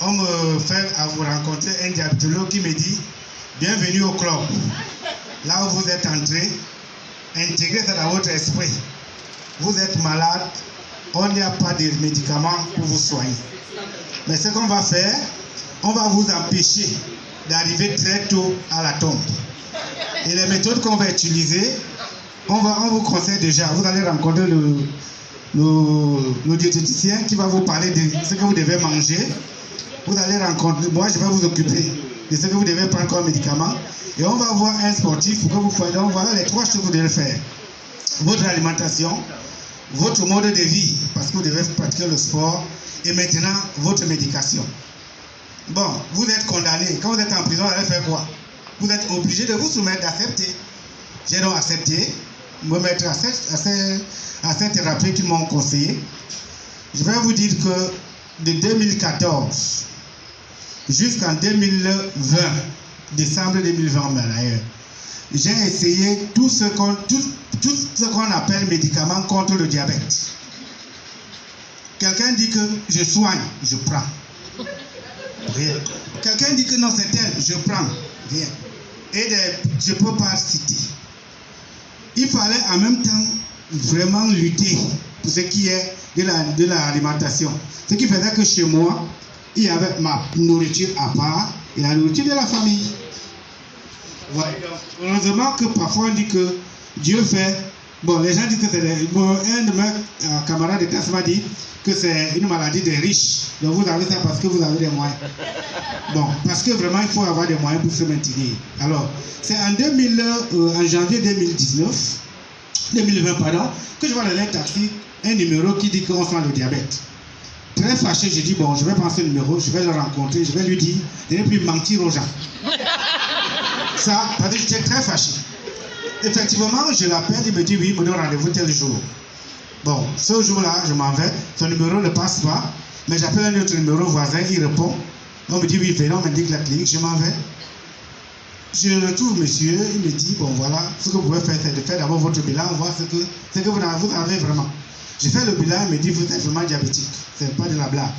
on me fait à vous rencontrer un diabétologue qui me dit bienvenue au club. Là où vous êtes entré, intégrez ça dans votre esprit. Vous êtes malade, on n'y a pas de médicaments pour vous soigner. Mais ce qu'on va faire, on va vous empêcher d'arriver très tôt à la tombe. Et les méthodes qu'on va utiliser, on vous conseille déjà, vous allez rencontrer le diététicien qui va vous parler de ce que vous devez manger. Vous allez rencontrer, moi je vais vous occuper de ce que vous devez prendre comme médicament. Et on va voir un sportif pour que vous fassiez. Donc voilà les 3 choses que vous devez faire. Votre alimentation, votre mode de vie, parce que vous devez pratiquer le sport, et maintenant votre médication. Bon, vous êtes condamné. Quand vous êtes en prison, vous allez faire quoi? Vous êtes obligé de vous soumettre, d'accepter. J'ai donc accepté, me mettre à cette thérapie qu'ils m'ont conseillé. Je vais vous dire que de 2014 jusqu'en 2020, décembre 2020 d'ailleurs, j'ai essayé tout ce qu'on appelle médicaments contre le diabète. Quelqu'un dit que je soigne, je prends. Rien. Quelqu'un dit que non, c'est tel, je prends. Rien. Et je ne peux pas citer. Il fallait en même temps vraiment lutter pour ce qui est de l'alimentation. Ce qui faisait que chez moi, il y avait ma nourriture à part et la nourriture de la famille. Ouais. Heureusement que parfois on dit que Dieu fait. Bon, les gens disent que c'est un de mes camarades de classe m'a dit que c'est une maladie des riches. Donc vous avez ça parce que vous avez des moyens. Bon, parce que vraiment il faut avoir des moyens pour se maintenir. Alors, c'est en janvier 2020 pardon, que je vois dans un taxi un numéro qui dit qu'on soigne le diabète. Très fâché, je dis bon, je vais prendre ce numéro, je vais le rencontrer, je vais lui dire de ne plus mentir aux gens. Ça, parce que j'étais très fâché. Effectivement, je l'appelle, il me dit oui, il me donne rendez-vous tel jour. Bon, ce jour-là, je m'en vais, son numéro ne passe pas, mais j'appelle un autre numéro voisin, il répond. On me dit oui, venons, on m'indique la clinique, je m'en vais. Je retrouve monsieur, il me dit bon voilà, ce que vous pouvez faire, c'est de faire d'abord votre bilan, voir ce que vous avez vraiment. Je fais le bilan, il me dit vous êtes vraiment diabétique, c'est pas de la blague.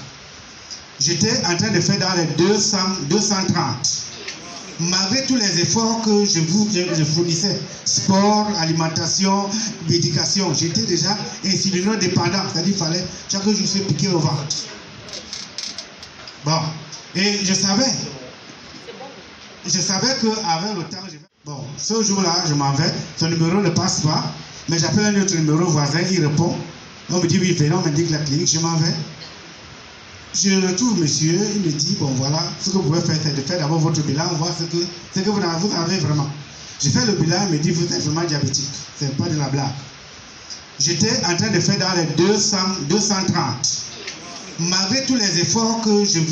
J'étais en train de faire dans les 230. Malgré tous les efforts que je fournissais, sport, alimentation, médication, j'étais déjà insulino-dépendant, c'est-à-dire qu'il fallait chaque jour se piquer au ventre. Bon, et je savais qu'avec le temps, bon, ce jour-là, je m'en vais, son numéro ne passe pas, mais j'appelle un autre numéro voisin, il répond, on me dit oui, venons, on m'indique la clinique, je m'en vais. Je retrouve monsieur, il me dit bon voilà, ce que vous pouvez faire, c'est de faire d'abord votre bilan, voir ce que vous avez vraiment. Je fais le bilan, il me dit vous êtes vraiment diabétique, c'est pas de la blague. J'étais en train de faire dans les 230. Malgré tous les efforts que je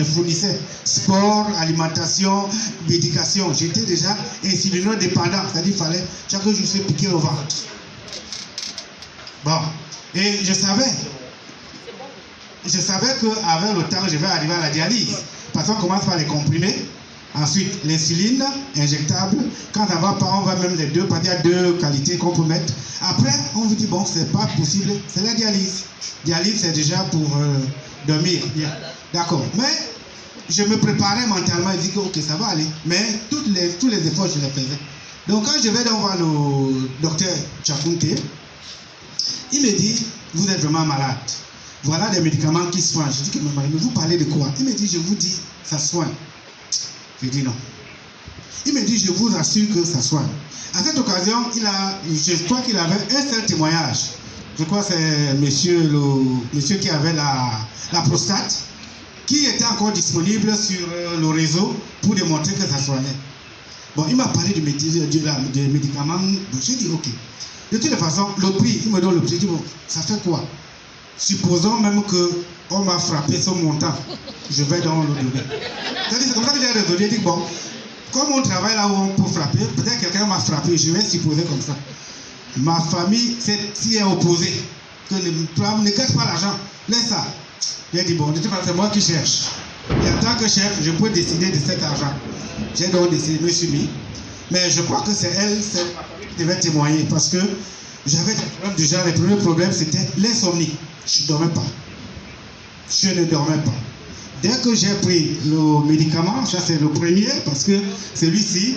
fournissais, sport, alimentation, médication, j'étais déjà insulino-dépendant, c'est-à-dire qu'il fallait chaque jour se piquer au ventre. Bon, et je savais qu'avec le temps, je vais arriver à la dialyse. Parce qu'on commence par les comprimés, ensuite l'insuline injectable. Quand ça ne va pas, on va même les deux, parce qu'il y a 2 qualités qu'on peut mettre. Après, on vous dit, bon, c'est pas possible, c'est la dialyse. Dialyse, c'est déjà pour dormir. D'accord. Mais je me préparais mentalement et dis que, ok, ça va aller. Mais tous les efforts, je les faisais. Donc, quand je vais voir le docteur Chakunte, il me dit, vous êtes vraiment malade. Voilà des médicaments qui soignent. Je dis que mais vous parlez de quoi? Il me dit, je vous dis, ça soigne. Je dis non. Il me dit, je vous assure que ça soigne. À cette occasion, je crois qu'il avait un seul témoignage. Je crois que c'est monsieur qui avait la prostate, qui était encore disponible sur le réseau pour démontrer que ça soignait. Bon, il m'a parlé de médicaments. J'ai dit, ok. De toute façon, le prix, il me donne le prix. Je dis, bon, ça fait quoi? Supposons même qu'on m'a frappé ce montant, je vais dans le donner. C'est comme ça que j'ai résolu. J'ai dit, bon, comme on travaille là où on peut frapper, peut-être quelqu'un m'a frappé, je vais supposer comme ça. Ma famille s'y est opposée. Que ne cache pas l'argent, laisse ça. J'ai dit, bon, de toute façon, c'est moi qui cherche. Et en tant que chef, je peux décider de cet argent. J'ai donc décidé, je me suis mis. Mais je crois que c'est elle, c'est ma famille qui devait témoigner parce que j'avais des problèmes du genre. Le premier problème, c'était l'insomnie. Je ne dormais pas. Je ne dormais pas. Dès que j'ai pris le médicament, ça c'est le premier, parce que celui-ci,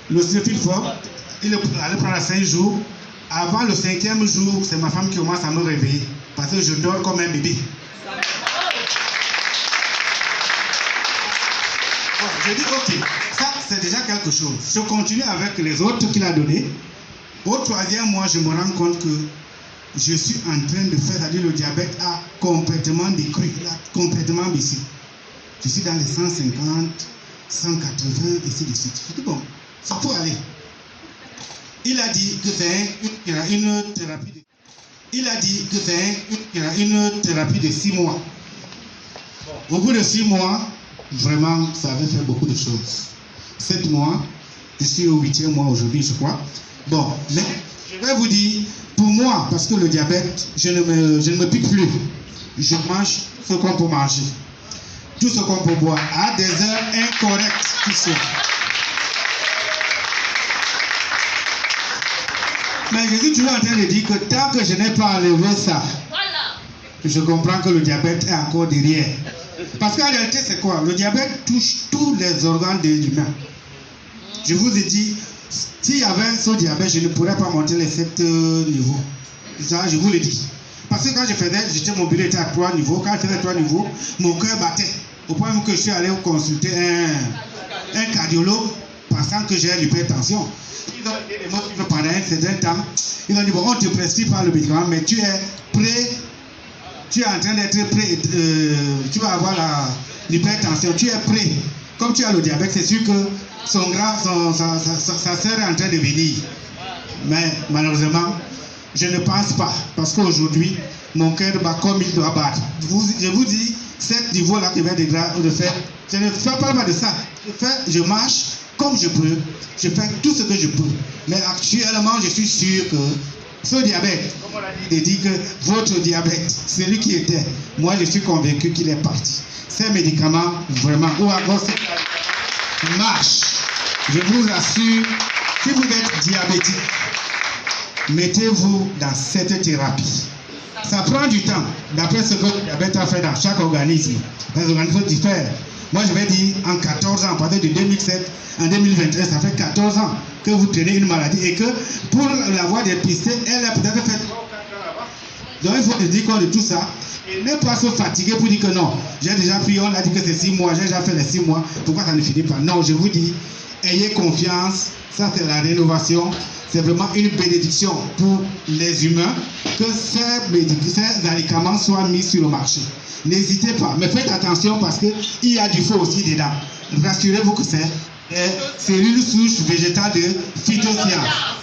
le sulfite-fort, il allait prendre 5 jours. Avant le 5e jour, c'est ma femme qui commence à me réveiller, parce que je dors comme un bébé. Bon, je dis ok, ça c'est déjà quelque chose. Je continue avec les autres qu'il a donnés. Au 3e mois, je me rends compte que je suis en train de faire, c'est-à-dire le diabète a complètement décru, il a complètement baissé. Je suis dans les 150, 180, et ainsi de suite. Je dis bon, ça peut aller. Il a dit que c'est une thérapie de... Il a dit que c'est une thérapie de 6 mois. Au bout de 6 mois, vraiment, ça avait fait beaucoup de choses. 7 mois, je suis au 8e mois aujourd'hui, je crois. Bon, mais je vais vous dire, pour moi, parce que le diabète, je ne me pique plus. Je mange ce qu'on peut manger. Tout ce qu'on peut boire à des heures incorrectes qui sont. Mais je suis toujours en train de dire que tant que je n'ai pas enlevé ça, je comprends que le diabète est encore derrière. Parce qu'en réalité, c'est quoi? Le diabète touche tous les organes de l'humain. Je vous ai dit, s'il y avait ce diabète, je ne pourrais pas monter les 7 niveaux. Ça, je vous le dis. Parce que quand je faisais, mon bureau était à 3 niveaux. Quand je faisais 3 niveaux, mon cœur battait. Au point où que je suis allé consulter un cardiologue pensant que j'ai l'hypertension. Ils ont dit des mots qui me pendant un certain temps. Ils ont dit, bon, on te prescrit pas le médicament, mais tu es prêt, tu es en train d'être prêt, tu vas avoir l'hypertension, tu es prêt. Comme tu as le diabète, c'est sûr que sa sœur est en train de venir. Mais malheureusement, je ne pense pas, parce qu'aujourd'hui, mon cœur bat comme il doit battre. Je vous dis, cette niveau-là que je viens de faire, je ne fais pas de ça. Je marche comme je peux, je fais tout ce que je peux. Mais actuellement, je suis sûr que ce diabète, comme on l'a dit que votre diabète, celui qui était, moi je suis convaincu qu'il est parti. Ces médicaments, vraiment, ou encore ces médicaments marchent. Je vous assure, si vous êtes diabétique, mettez-vous dans cette thérapie. Ça prend du temps, d'après ce que le diabète a fait dans chaque organisme. Les organismes diffèrent. Moi, je vais dire, en 14 ans, à partir de 2007, en 2021, ça fait 14 ans que vous tenez une maladie et que pour l'avoir dépistée, elle a peut-être fait 3 ou 4 ans là-bas. Donc, il faut se dire compte de tout ça et ne pas se fatiguer pour dire que non, j'ai déjà pris, on a dit que c'est 6 mois, j'ai déjà fait les 6 mois, pourquoi ça ne finit pas? Non, je vous dis, ayez confiance, ça c'est la rénovation, c'est vraiment une bénédiction pour les humains que ces médicaments soient mis sur le marché. N'hésitez pas, mais faites attention parce qu'il y a du faux aussi dedans. Rassurez-vous que c'est cellules souches végétales de phytosciences.